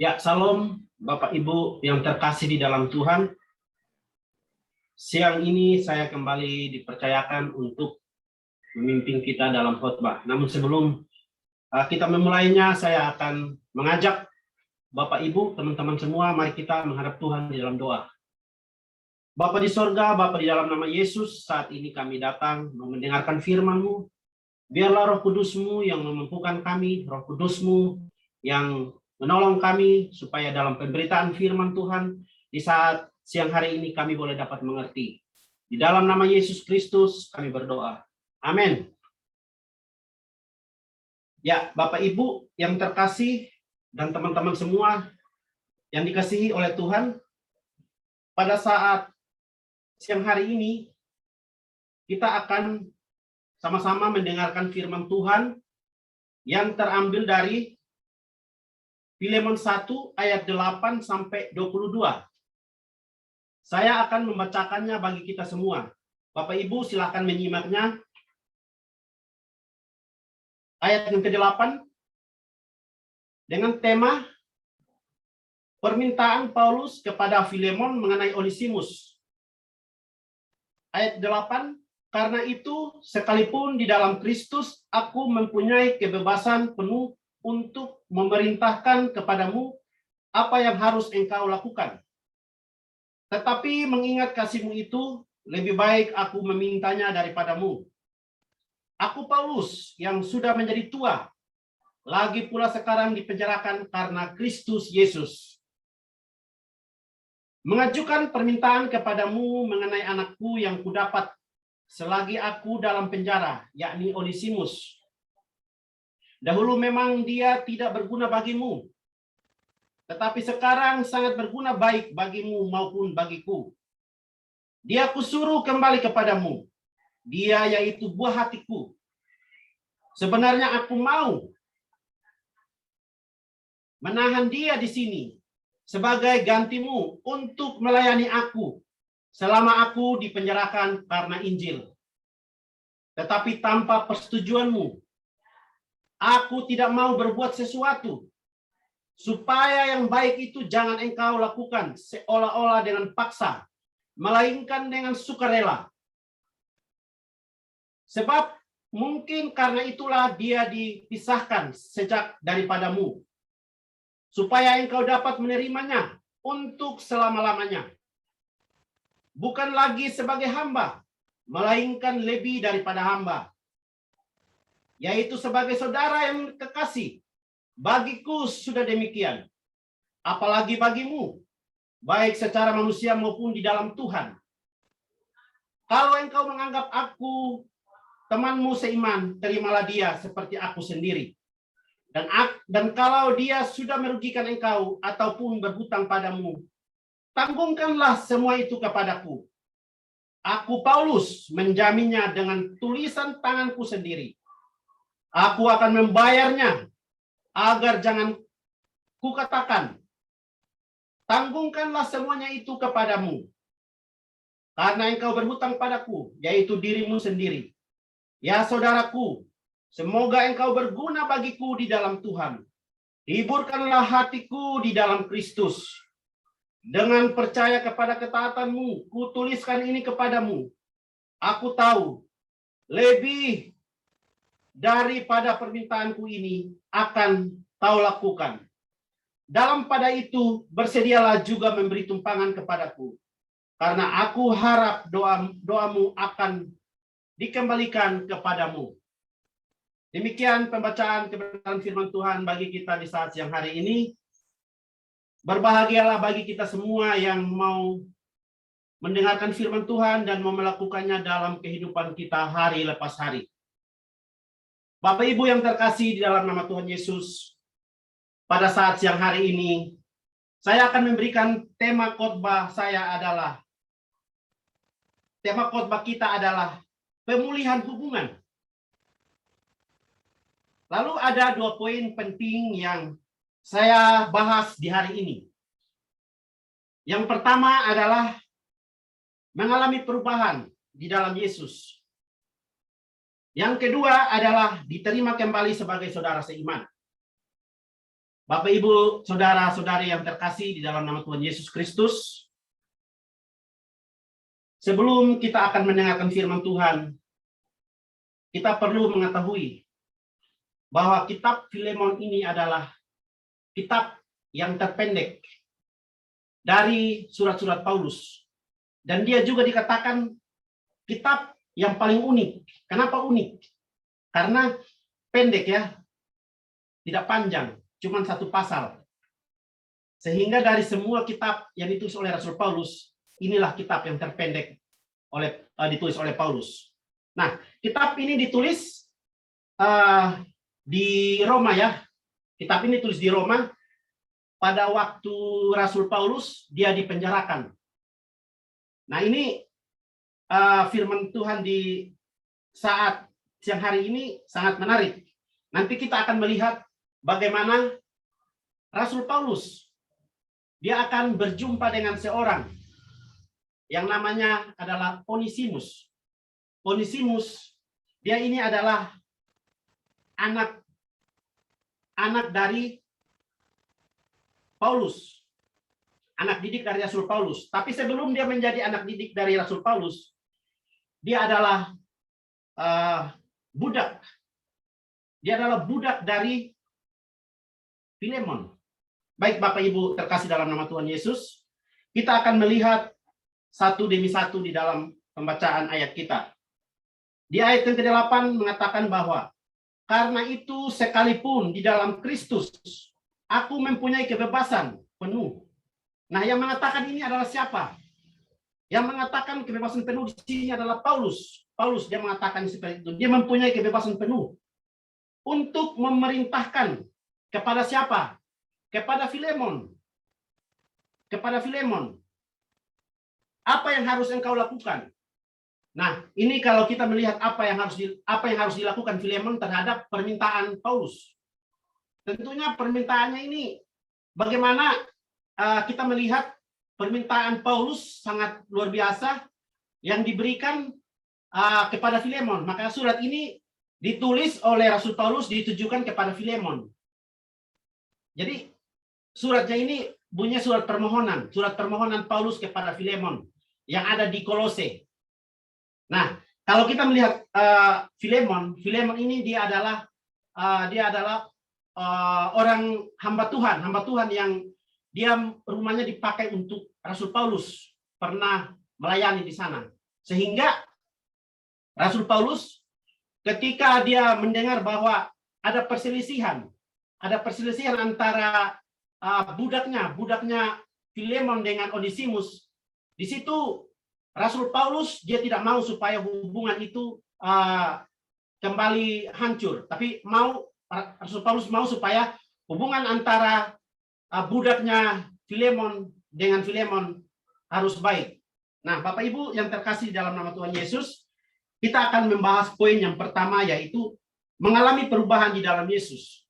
Ya, salam Bapak Ibu yang terkasih di dalam Tuhan. Siang ini saya kembali dipercayakan untuk memimpin kita dalam khotbah. Namun sebelum kita memulainya, saya akan mengajak Bapak Ibu, teman-teman semua, mari kita menghadap Tuhan di dalam doa. Bapa di sorga, Bapa di dalam nama Yesus, saat ini kami datang mendengarkan firman-Mu. Biarlah Roh Kudus-Mu yang memampukan kami, Roh Kudus-Mu yang menolong kami supaya dalam pemberitaan firman Tuhan di saat siang hari ini kami boleh dapat mengerti. Di dalam nama Yesus Kristus kami berdoa. Amin. Ya, Bapak Ibu yang terkasih dan teman-teman semua yang dikasihi oleh Tuhan, pada saat siang hari ini kita akan sama-sama mendengarkan firman Tuhan yang terambil dari Filemon 1 ayat 8 sampai 22. Saya akan membacakannya bagi kita semua. Bapak Ibu silakan menyimaknya. Ayat yang ke-8 dengan tema permintaan Paulus kepada Filemon mengenai Onesimus. Ayat 8, karena itu sekalipun di dalam Kristus aku mempunyai kebebasan penuh untuk memerintahkan kepadamu apa yang harus engkau lakukan. Tetapi mengingat kasihmu itu, lebih baik aku memintanya daripadamu. Aku Paulus yang sudah menjadi tua, lagi pula sekarang dipenjarakan karena Kristus Yesus, mengajukan permintaan kepadamu mengenai anakku yang kudapat selagi aku dalam penjara, yakni Onesimus. Dahulu memang dia tidak berguna bagimu, tetapi sekarang sangat berguna baik bagimu maupun bagiku. Dia kusuruh kembali kepadamu. Dia yaitu buah hatiku. Sebenarnya aku mau menahan dia di sini sebagai gantimu untuk melayani aku selama aku dipenjarakan karena Injil. Tetapi tanpa persetujuanmu, aku tidak mau berbuat sesuatu supaya yang baik itu jangan engkau lakukan seolah-olah dengan paksa, melainkan dengan sukarela. Sebab mungkin karena itulah dia dipisahkan sejak daripadamu, supaya engkau dapat menerimanya untuk selama-lamanya. Bukan lagi sebagai hamba, melainkan lebih daripada hamba, yaitu sebagai saudara yang kekasih. Bagiku sudah demikian, apalagi bagimu, baik secara manusia maupun di dalam Tuhan. Kalau engkau menganggap aku temanmu seiman, terimalah dia seperti aku sendiri. Dan kalau dia sudah merugikan engkau ataupun berhutang padamu, tanggungkanlah semua itu kepadaku. Aku Paulus menjaminnya dengan tulisan tanganku sendiri. Aku akan membayarnya, agar jangan kukatakan, tanggungkanlah semuanya itu kepadamu, karena engkau berhutang padaku, yaitu dirimu sendiri. Ya saudaraku, semoga engkau berguna bagiku di dalam Tuhan. Hiburkanlah hatiku di dalam Kristus. Dengan percaya kepada ketaatanmu, kutuliskan ini kepadamu. Aku tahu, lebih daripada permintaanku ini akan kau lakukan. Dalam pada itu, bersedialah juga memberi tumpangan kepadaku. Karena aku harap doamu akan dikembalikan kepadamu. Demikian pembacaan kebenaran firman Tuhan bagi kita di saat siang hari ini. Berbahagialah bagi kita semua yang mau mendengarkan firman Tuhan dan mau melakukannya dalam kehidupan kita hari lepas hari. Bapak Ibu yang terkasih di dalam nama Tuhan Yesus, pada saat siang hari ini, saya akan memberikan tema khotbah kita adalah pemulihan hubungan. Lalu ada 2 poin penting yang saya bahas di hari ini. Yang pertama adalah mengalami perubahan di dalam Yesus. Yang kedua adalah diterima kembali sebagai saudara seiman. Bapak, Ibu, saudara-saudari yang terkasih di dalam nama Tuhan Yesus Kristus, sebelum kita akan mendengarkan firman Tuhan, kita perlu mengetahui bahwa kitab Filemon ini adalah kitab yang terpendek dari surat-surat Paulus. Dan dia juga dikatakan kitab yang paling unik. Kenapa unik? Karena pendek ya, tidak panjang, cuma satu pasal. Sehingga dari semua kitab yang ditulis oleh Rasul Paulus, inilah kitab yang terpendek ditulis oleh Paulus. Nah, kitab ini ditulis di Roma ya. Kitab ini ditulis di Roma pada waktu Rasul Paulus dia dipenjarakan. Nah, ini firman Tuhan di saat siang hari ini sangat menarik. Nanti kita akan melihat bagaimana Rasul Paulus dia akan berjumpa dengan seorang yang namanya adalah Onesimus. Onesimus, dia ini adalah anak dari Paulus, anak didik dari Rasul Paulus. Tapi sebelum dia menjadi anak didik dari Rasul Paulus, dia adalah budak. Dia adalah budak dari Filemon. Baik Bapak Ibu terkasih dalam nama Tuhan Yesus, kita akan melihat satu demi satu di dalam pembacaan ayat kita. Di ayat yang ke-8 mengatakan bahwa karena itu sekalipun di dalam Kristus aku mempunyai kebebasan penuh. Nah, yang mengatakan ini adalah siapa? Yang mengatakan kebebasan penuh di sini adalah Paulus. Paulus dia mengatakan seperti itu. Dia mempunyai kebebasan penuh untuk memerintahkan kepada siapa? Kepada Filemon. Kepada Filemon. Apa yang harus engkau lakukan? Nah, ini kalau kita melihat apa yang harus dilakukan Filemon terhadap permintaan Paulus. Tentunya permintaannya ini bagaimana kita melihat permintaan Paulus sangat luar biasa yang diberikan kepada Filemon. Maka surat ini ditulis oleh Rasul Paulus ditujukan kepada Filemon. Jadi suratnya ini bunyinya surat permohonan Paulus kepada Filemon yang ada di Kolose. Nah, kalau kita melihat Filemon ini dia adalah orang hamba Tuhan yang dia rumahnya dipakai untuk Rasul Paulus pernah melayani di sana. Sehingga Rasul Paulus ketika dia mendengar bahwa ada perselisihan antara budaknya Filemon dengan Onesimus, di situ Rasul Paulus dia tidak mau supaya hubungan itu kembali hancur, tapi Rasul Paulus mau supaya hubungan antara budaknya Filemon dengan Filemon harus baik. Nah, Bapak Ibu yang terkasih dalam nama Tuhan Yesus, kita akan membahas poin yang pertama yaitu mengalami perubahan di dalam Yesus.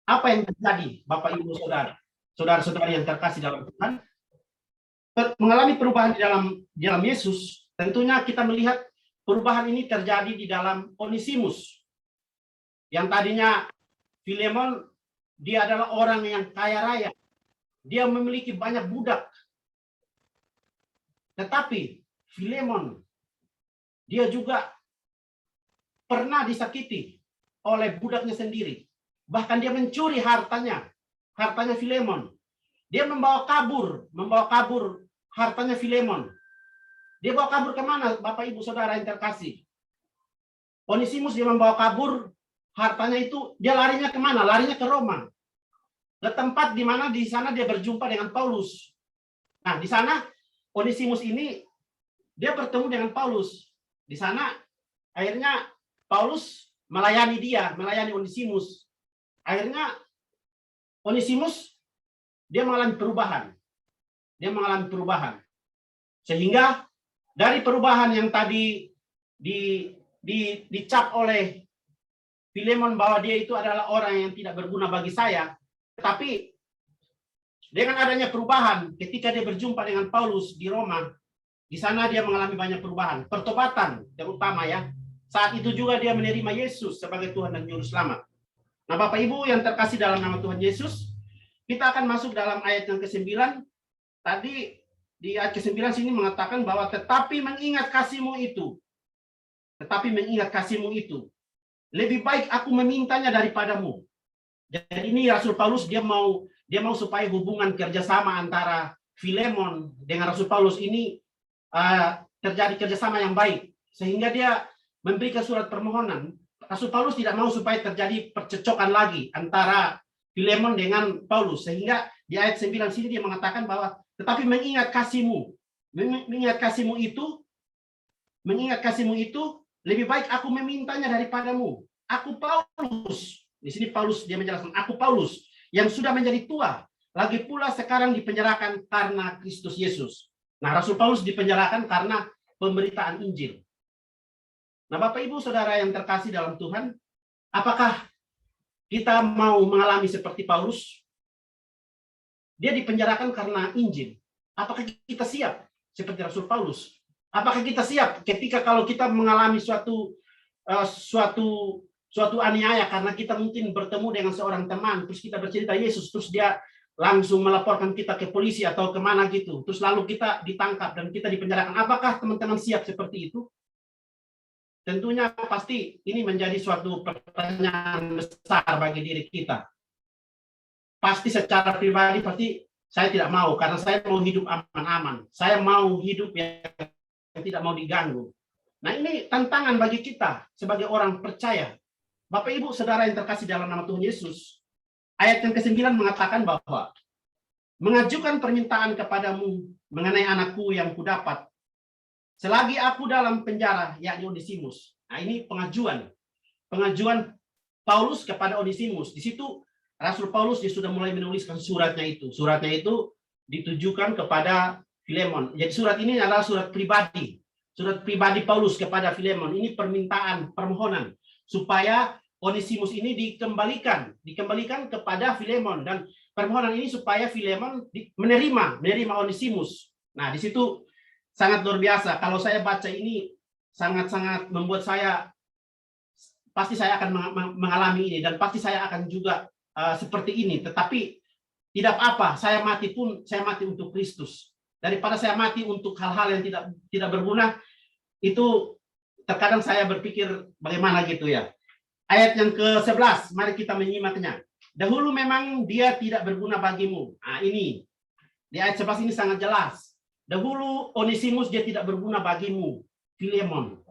Apa yang terjadi, Bapak Ibu saudara-saudari yang terkasih dalam Tuhan? Mengalami perubahan di dalam Yesus, tentunya kita melihat perubahan ini terjadi di dalam Onesimus. Yang tadinya Filemon dia adalah orang yang kaya raya. Dia memiliki banyak budak. Tetapi Filemon dia juga pernah disakiti oleh budaknya sendiri. Bahkan dia mencuri hartanya Filemon. Dia membawa kabur hartanya Filemon. Dia bawa kabur kemana, Bapak Ibu Saudara yang terkasih? Onesimus dia membawa kabur hartanya itu, dia larinya kemana? Larinya ke Roma. Ke tempat di mana di sana dia berjumpa dengan Paulus. Nah, di sana Onesimus ini dia bertemu dengan Paulus. Di sana akhirnya Paulus melayani Onesimus. Akhirnya Onesimus dia mengalami perubahan. Sehingga dari perubahan yang tadi dicap oleh Filemon bahwa dia itu adalah orang yang tidak berguna bagi saya, tetapi dengan adanya perubahan ketika dia berjumpa dengan Paulus di Roma, di sana dia mengalami banyak perubahan, pertobatan terutama ya. Saat itu juga dia menerima Yesus sebagai Tuhan dan Juru Selamat. Nah, Bapak Ibu yang terkasih dalam nama Tuhan Yesus, kita akan masuk dalam ayat yang ke-9. Tadi di ayat ke-9 sini mengatakan bahwa tetapi mengingat kasih-Mu itu. Tetapi mengingat kasih-Mu itu. Lebih baik aku memintanya daripadamu. Jadi ini Rasul Paulus dia mau supaya hubungan kerjasama antara Filemon dengan Rasul Paulus ini terjadi kerjasama yang baik, sehingga dia memberikan surat permohonan. Rasul Paulus tidak mau supaya terjadi percecokan lagi antara Filemon dengan Paulus, sehingga di ayat 9 sini dia mengatakan bahwa tetapi mengingat kasih-Mu itu lebih baik aku memintanya daripadamu. Aku Paulus. Di sini Paulus dia menjelaskan, aku Paulus yang sudah menjadi tua, lagi pula sekarang dipenjarakan karena Kristus Yesus. Nah, Rasul Paulus dipenjarakan karena pemberitaan Injil. Nah, Bapak Ibu Saudara yang terkasih dalam Tuhan, apakah kita mau mengalami seperti Paulus? Dia dipenjarakan karena Injil. Apakah kita siap seperti Rasul Paulus? Apakah kita siap ketika kalau kita mengalami suatu aniaya karena kita mungkin bertemu dengan seorang teman, terus kita bercerita Yesus, terus dia langsung melaporkan kita ke polisi atau kemana gitu, terus lalu kita ditangkap dan kita dipenjarakan. Apakah teman-teman siap seperti itu? Tentunya pasti ini menjadi suatu pertanyaan besar bagi diri kita. Pasti secara pribadi pasti saya tidak mau, karena saya mau hidup aman-aman. Saya mau hidup yang tidak mau diganggu. Nah, ini tantangan bagi kita sebagai orang percaya. Bapak Ibu Saudara yang terkasih dalam nama Tuhan Yesus, ayat yang ke-9 mengatakan bahwa mengajukan permintaan kepadamu mengenai anakku yang kudapat selagi aku dalam penjara, yakni Onesimus. Nah, ini pengajuan Paulus kepada Onesimus. Di situ Rasul Paulus dia sudah mulai menuliskan suratnya itu. Suratnya itu ditujukan kepada Filemon. Jadi surat ini adalah surat pribadi. Surat pribadi Paulus kepada Filemon. Ini permohonan supaya Onesimus ini dikembalikan kepada Filemon, dan permohonan ini supaya Filemon menerima Onesimus. Nah, di situ sangat luar biasa. Kalau saya baca ini sangat-sangat membuat saya, pasti saya akan mengalami ini dan pasti saya akan juga seperti ini. Tetapi tidak apa, saya mati untuk Kristus. Daripada saya mati untuk hal-hal yang tidak berguna, itu terkadang saya berpikir bagaimana gitu ya. Ayat yang ke-11, mari kita menyimaknya. Dahulu memang dia tidak berguna bagimu. Nah, ini di ayat 11 ini sangat jelas. Dahulu Onesimus dia tidak berguna bagimu, Filemon.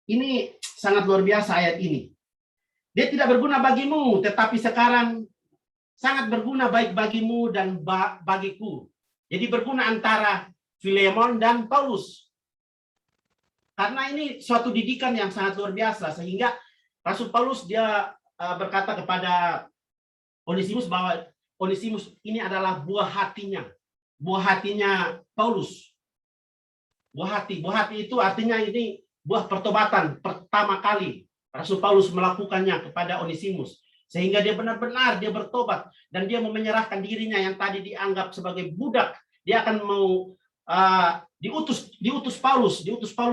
Ini sangat luar biasa ayat ini. Dia tidak berguna bagimu, tetapi sekarang sangat berguna baik bagimu dan bagiku. Jadi berguna antara Filemon dan Paulus. Karena ini suatu didikan yang sangat luar biasa, sehingga Rasul Paulus dia berkata kepada Onesimus bahwa Onesimus ini adalah buah hatinya Paulus. Buah hati itu artinya ini buah pertobatan pertama kali Rasul Paulus melakukannya kepada Onesimus, sehingga dia benar-benar dia bertobat dan dia mau menyerahkan dirinya yang tadi dianggap sebagai budak. Dia akan mau diutus Paulus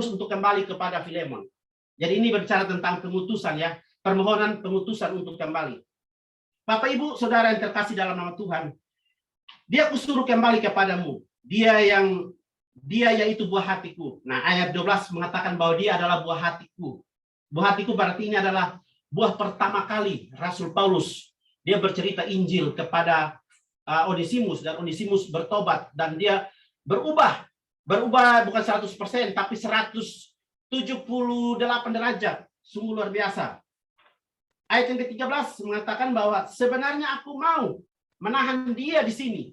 untuk kembali kepada Filemon. Jadi ini berbicara tentang pengutusan ya, permohonan pengutusan untuk kembali. Bapak Ibu Saudara yang terkasih dalam nama Tuhan, dia kusuruh kembali kepadamu. Dia yaitu buah hatiku. Nah, ayat 12 mengatakan bahwa dia adalah buah hatiku. Buah hatiku berarti ini adalah buah pertama kali Rasul Paulus. Dia bercerita Injil kepada Onesimus, dan Onesimus bertobat dan dia berubah bukan 100% tapi 178 derajat. Sungguh luar biasa. Ayat yang ke-13 mengatakan bahwa sebenarnya aku mau menahan dia di sini.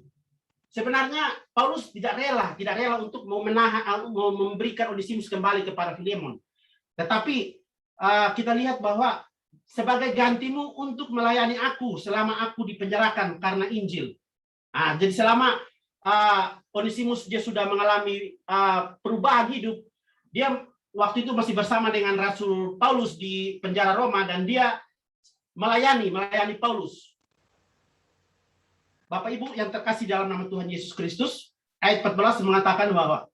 Sebenarnya Paulus tidak rela untuk mau memberikan Onesimus kembali kepada Filemon. Tetapi kita lihat bahwa sebagai gantimu untuk melayani aku selama aku dipenjarakan karena Injil. Jadi selama Onesimus dia sudah mengalami perubahan hidup, dia waktu itu masih bersama dengan Rasul Paulus di penjara Roma dan dia melayani Paulus. Bapak Ibu yang terkasih dalam nama Tuhan Yesus Kristus, ayat 14 mengatakan bahwa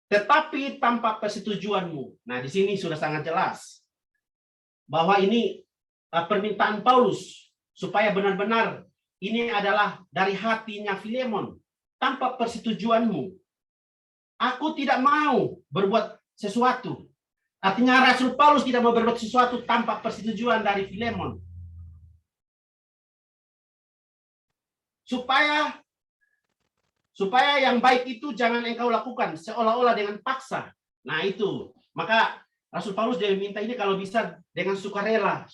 tetapi tanpa persetujuanmu. Nah, di sini sudah sangat jelas bahwa ini permintaan Paulus. supaya benar-benar ini adalah dari hatinya Filemon tanpa persetujuanmu. Aku tidak mau berbuat sesuatu. Artinya Rasul Paulus tidak mau berbuat sesuatu tanpa persetujuan dari Filemon. Supaya yang baik itu jangan engkau lakukan seolah-olah dengan paksa. Nah itu, maka Rasul Paulus dia minta ini kalau bisa dengan sukarela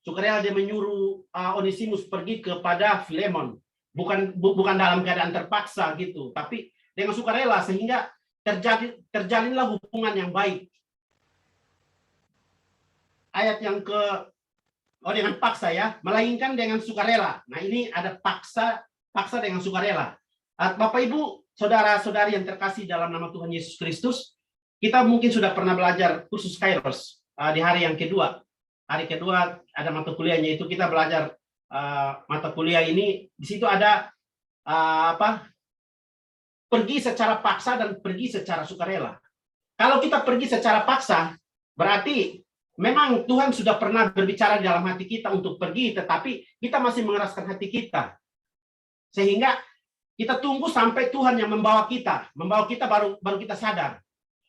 dia menyuruh Onesimus pergi kepada Filemon, bukan dalam keadaan terpaksa gitu, tapi dengan sukarela sehingga terjalinlah hubungan yang baik. Ayat yang dengan paksa ya, melainkan dengan sukarela. Nah ini ada paksa dengan sukarela. Bapak Ibu, saudara-saudari yang terkasih dalam nama Tuhan Yesus Kristus, kita mungkin sudah pernah belajar kursus Kairos di hari yang kedua. Hari kedua ada mata kuliahnya, itu kita belajar mata kuliah ini. Di situ ada pergi secara paksa dan pergi secara sukarela. Kalau kita pergi secara paksa, berarti memang Tuhan sudah pernah berbicara di dalam hati kita untuk pergi, tetapi kita masih mengeraskan hati kita. Sehingga kita tunggu sampai Tuhan yang membawa kita baru kita sadar.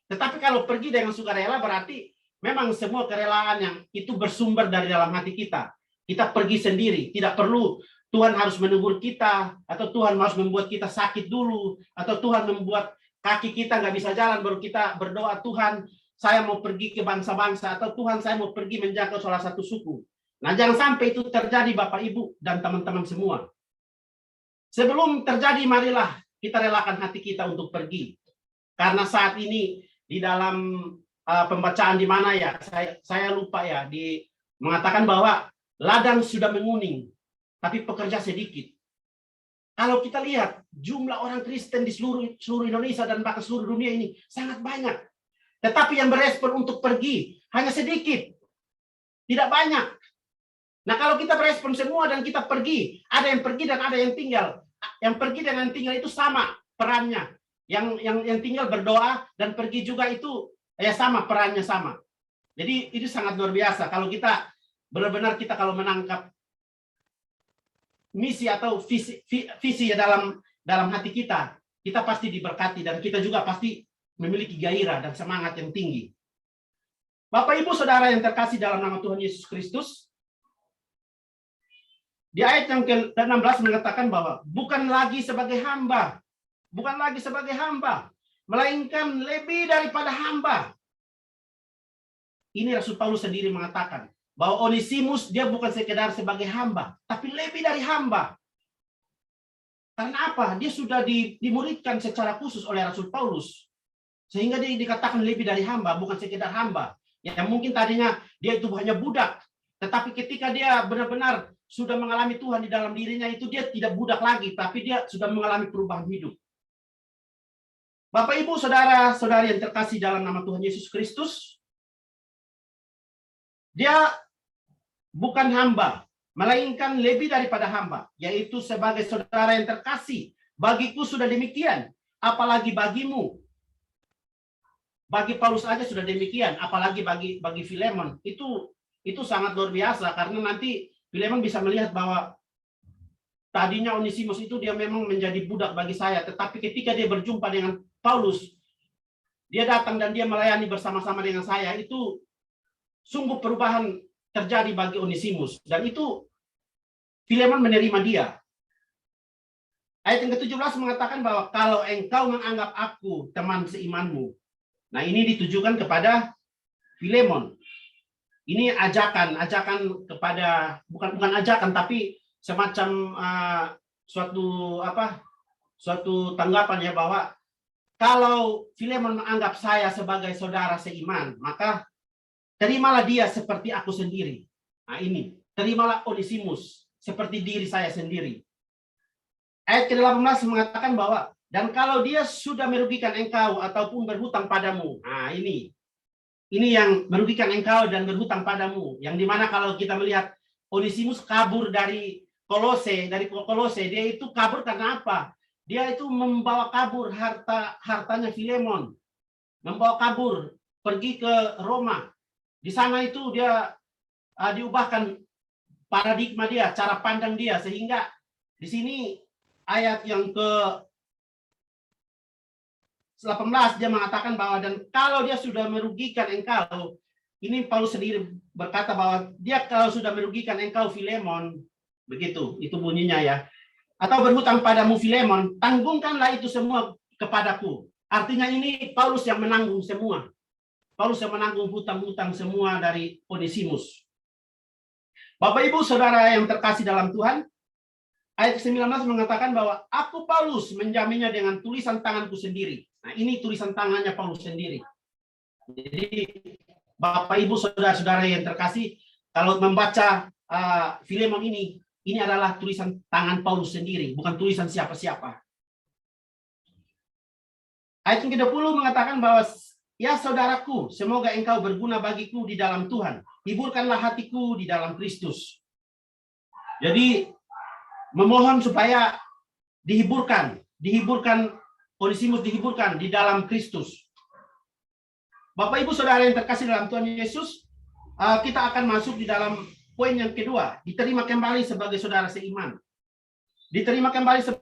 Tetapi kalau pergi dengan sukarela berarti memang semua kerelaan yang itu bersumber dari dalam hati kita. Kita pergi sendiri, tidak perlu Tuhan harus menegur kita, atau Tuhan harus membuat kita sakit dulu, atau Tuhan membuat kaki kita nggak bisa jalan baru kita berdoa, Tuhan saya mau pergi ke bangsa-bangsa, atau Tuhan saya mau pergi menjangkau salah satu suku. Nah jangan sampai itu terjadi Bapak Ibu dan teman-teman semua. Sebelum terjadi, marilah kita relakan hati kita untuk pergi. Karena saat ini di dalam pembacaan di mana ya, saya lupa ya, mengatakan bahwa ladang sudah menguning, tapi pekerja sedikit. Kalau kita lihat jumlah orang Kristen di seluruh Indonesia dan bahkan seluruh dunia ini sangat banyak. Tetapi yang berespon untuk pergi hanya sedikit. Tidak banyak. Nah kalau kita berespon semua dan kita pergi, ada yang pergi dan ada yang tinggal. Yang pergi dan yang tinggal itu sama perannya. Yang tinggal berdoa dan pergi juga itu ya sama perannya sama. Jadi itu sangat luar biasa. Kalau kita benar-benar kita kalau menangkap misi atau visi ya dalam hati kita, kita pasti diberkati dan kita juga pasti memiliki gairah dan semangat yang tinggi. Bapak Ibu Saudara yang terkasih dalam nama Tuhan Yesus Kristus, di ayat yang ke-16 mengatakan bahwa bukan lagi sebagai hamba, melainkan lebih daripada hamba. Ini Rasul Paulus sendiri mengatakan bahwa Onesimus dia bukan sekedar sebagai hamba, tapi lebih dari hamba. Karena apa? Dia sudah dimuridkan secara khusus oleh Rasul Paulus. Sehingga dia dikatakan lebih dari hamba, bukan sekedar hamba. Yang mungkin tadinya dia itu hanya budak. Tetapi ketika dia benar-benar sudah mengalami Tuhan di dalam dirinya, itu dia tidak budak lagi, tapi dia sudah mengalami perubahan hidup. Bapak Ibu Saudara-saudari yang terkasih dalam nama Tuhan Yesus Kristus, dia bukan hamba, melainkan lebih daripada hamba, yaitu sebagai saudara yang terkasih. Bagiku sudah demikian, apalagi bagimu. Bagi Paulus aja sudah demikian, apalagi bagi Filemon. Itu sangat luar biasa, karena nanti Filemon bisa melihat bahwa tadinya Onesimus itu dia memang menjadi budak bagi saya, tetapi ketika dia berjumpa dengan Paulus, dia datang dan dia melayani bersama-sama dengan saya, itu sungguh perubahan terjadi bagi Onesimus, dan itu Filemon menerima dia. Ayat yang ke-17 mengatakan bahwa kalau engkau menganggap aku teman seimanmu. Nah, ini ditujukan kepada Filemon. Ini ajakan kepada bukan ajakan tapi semacam suatu tanggapan ya, bahwa kalau Filemon menganggap saya sebagai saudara seiman, maka terimalah dia seperti aku sendiri. Nah ini, terimalah Onesimus seperti diri saya sendiri. Ayat ke-18 mengatakan bahwa dan kalau dia sudah merugikan engkau ataupun berhutang padamu. Nah ini yang merugikan engkau dan berhutang padamu. Yang dimana kalau kita melihat Onesimus kabur dari Kolose, dia itu kabur karena apa? Dia itu membawa kabur hartanya Filemon, membawa kabur pergi ke Roma. Di sana itu dia diubahkan paradigma dia, cara pandang dia, sehingga di sini ayat yang ke 18 dia mengatakan bahwa dan kalau dia sudah merugikan engkau, ini Paulus sendiri berkata bahwa dia kalau sudah merugikan engkau Filemon, begitu, itu bunyinya ya. Atau berhutang padamu Filemon, tanggungkanlah itu semua kepadaku. Artinya ini Paulus yang menanggung semua. Paulus yang menanggung hutang-hutang semua dari Onesimus. Bapak Ibu Saudara yang terkasih dalam Tuhan, ayat 19 mengatakan bahwa aku Paulus menjaminnya dengan tulisan tanganku sendiri. Nah, ini tulisan tangannya Paulus sendiri. Jadi Bapak Ibu Saudara-saudara yang terkasih, kalau membaca Filemon ini adalah tulisan tangan Paulus sendiri, bukan tulisan siapa-siapa. Ayat yang ke-20 mengatakan bahwa ya saudaraku, semoga engkau berguna bagiku di dalam Tuhan. Hiburkanlah hatiku di dalam Kristus. Jadi memohon supaya dihiburkan Onesimus dihiburkan di dalam Kristus. Bapak Ibu Saudara yang terkasih dalam Tuhan Yesus, kita akan masuk di dalam poin yang kedua, diterima kembali sebagai saudara seiman. Diterima kembali sebagai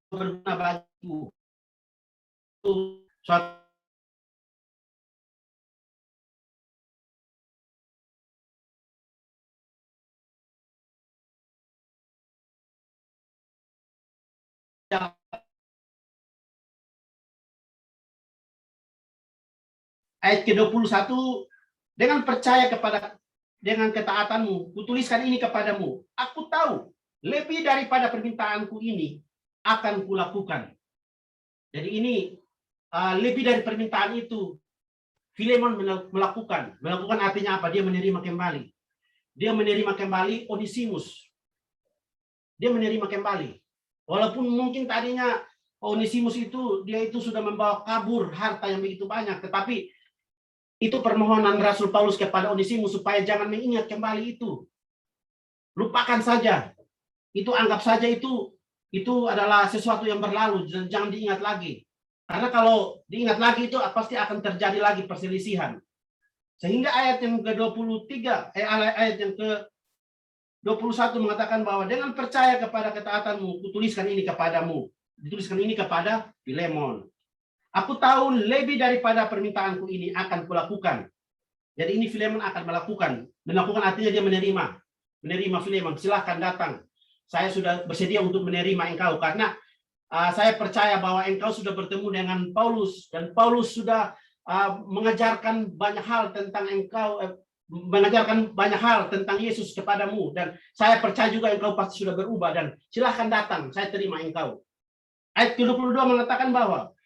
berguna bagiku. Suatu ayat ke-21, dengan percaya dengan ketaatanmu, kutuliskan ini kepadamu. Aku tahu lebih daripada permintaanku ini akan kulakukan. Jadi ini lebih dari permintaan itu Filemon melakukan. Melakukan artinya apa? Dia menerima kembali. Dia menerima kembali Onesimus. Dia menerima kembali. Walaupun mungkin tadinya Onesimus dia itu sudah membawa kabur harta yang begitu banyak, tetapi itu permohonan Rasul Paulus kepada Onesimus supaya jangan mengingat kembali itu. Lupakan saja. Itu anggap saja itu adalah sesuatu yang berlalu, jangan diingat lagi. Karena kalau diingat lagi itu pasti akan terjadi lagi perselisihan. Sehingga ayat yang ke-23, ayat yang ke-21 mengatakan bahwa dengan percaya kepada ketaatanmu, kutuliskan ini kepadamu. Dituliskan ini kepada Filemon. Aku tahu lebih daripada permintaanku ini akan kulakukan. Jadi ini Filemon akan melakukan. Melakukan artinya dia menerima. Menerima Filemon, silahkan datang. Saya sudah bersedia untuk menerima engkau. Karena saya percaya bahwa engkau sudah bertemu dengan Paulus. Dan Paulus sudah mengajarkan banyak hal tentang engkau. Mengajarkan banyak hal tentang Yesus kepadamu. Dan saya percaya juga engkau pasti sudah berubah. Dan silahkan datang, saya terima engkau. Ayat ke-22 mengatakan bahwa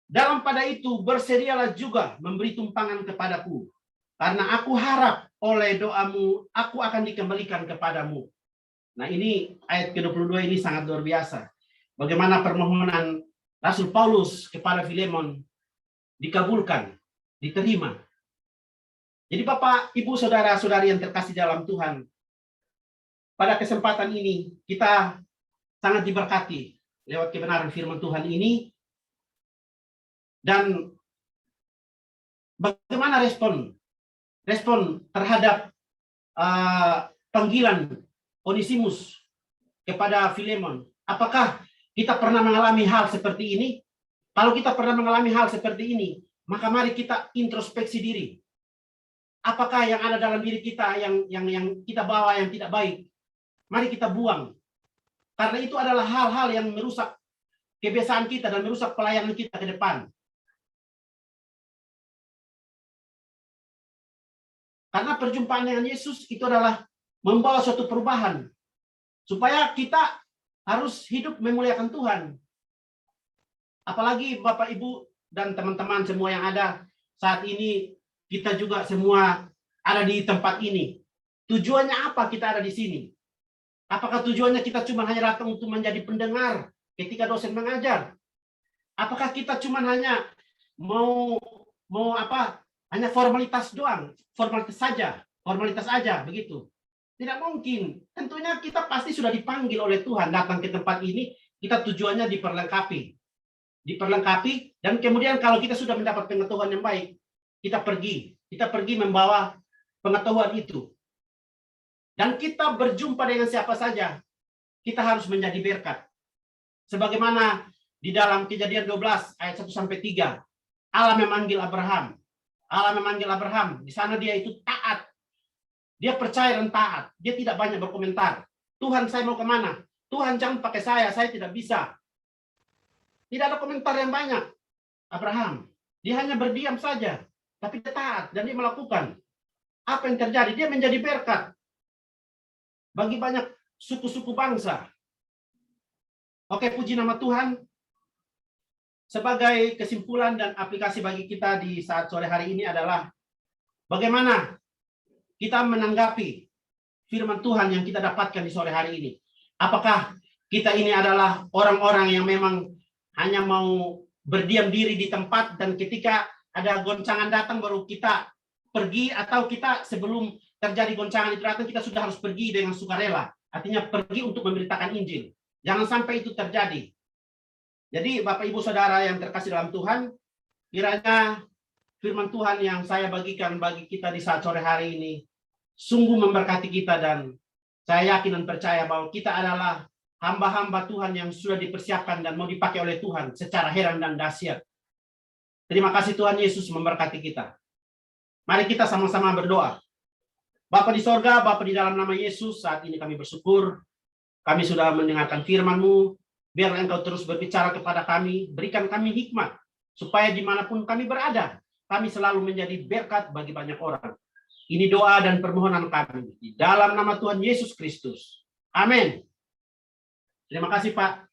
dalam pada itu bersedialah juga memberi tumpangan kepadaku. Karena aku harap oleh doamu aku akan dikembalikan kepadamu. Nah ini ayat ke-22 ini sangat luar biasa. Bagaimana permohonan Rasul Paulus kepada Filemon dikabulkan, diterima. Jadi Bapak, Ibu, Saudara-saudari yang terkasih dalam Tuhan, pada kesempatan ini kita sangat diberkati lewat kebenaran firman Tuhan ini. Dan bagaimana respon terhadap panggilan Onesimus kepada Filemon? Apakah kita pernah mengalami hal seperti ini? Kalau kita pernah mengalami hal seperti ini, maka mari kita introspeksi diri. Apakah yang ada dalam diri kita yang kita bawa yang tidak baik? Mari kita buang. Karena itu adalah hal-hal yang merusak kebiasaan kita dan merusak pelayanan kita ke depan. Karena perjumpaan dengan Yesus itu adalah membawa suatu perubahan. Supaya kita harus hidup memuliakan Tuhan. Apalagi Bapak, Ibu, dan teman-teman semua yang ada saat ini, kita juga semua ada di tempat ini. Tujuannya apa kita ada di sini? Apakah tujuannya kita cuma hanya datang untuk menjadi pendengar ketika dosen mengajar? Apakah kita cuma hanya mau hanya formalitas doang, formalitas saja begitu. Tidak mungkin. Tentunya kita pasti sudah dipanggil oleh Tuhan datang ke tempat ini, kita tujuannya diperlengkapi dan kemudian kalau kita sudah mendapat pengetahuan yang baik, kita pergi membawa pengetahuan itu. Dan kita berjumpa dengan siapa saja, kita harus menjadi berkat. Sebagaimana di dalam Kejadian 12 ayat 1 sampai 3, Allah memanggil Abraham. Allah memanggil Abraham. Di sana dia itu taat. Dia percaya dan taat. Dia tidak banyak berkomentar. Tuhan, saya mau kemana? Tuhan, jangan pakai saya tidak bisa. Tidak ada komentar yang banyak. Abraham, dia hanya berdiam saja. Tapi dia taat dan dia melakukan. Apa yang terjadi? Dia menjadi berkat bagi banyak suku-suku bangsa. Oke, puji nama Tuhan. Sebagai kesimpulan dan aplikasi bagi kita di saat sore hari ini adalah bagaimana kita menanggapi firman Tuhan yang kita dapatkan di sore hari ini. Apakah kita ini adalah orang-orang yang memang hanya mau berdiam diri di tempat dan ketika ada goncangan datang baru kita pergi, atau kita sebelum terjadi goncangan itu datang kita sudah harus pergi dengan sukarela, artinya pergi untuk memberitakan Injil. Jangan sampai itu terjadi. Jadi Bapak Ibu Saudara yang terkasih dalam Tuhan, kiranya firman Tuhan yang saya bagikan bagi kita di saat sore hari ini sungguh memberkati kita, dan saya yakin dan percaya bahwa kita adalah hamba-hamba Tuhan yang sudah dipersiapkan dan mau dipakai oleh Tuhan secara heran dan dahsyat. Terima kasih Tuhan Yesus memberkati kita. Mari kita sama-sama berdoa. Bapa di sorga, Bapa di dalam nama Yesus, saat ini kami bersyukur. Kami sudah mendengarkan firman-Mu. Biarlah Engkau terus berbicara kepada kami. Berikan kami hikmat. Supaya dimanapun kami berada, kami selalu menjadi berkat bagi banyak orang. Ini doa dan permohonan kami. Di dalam nama Tuhan Yesus Kristus. Amin. Terima kasih Pak.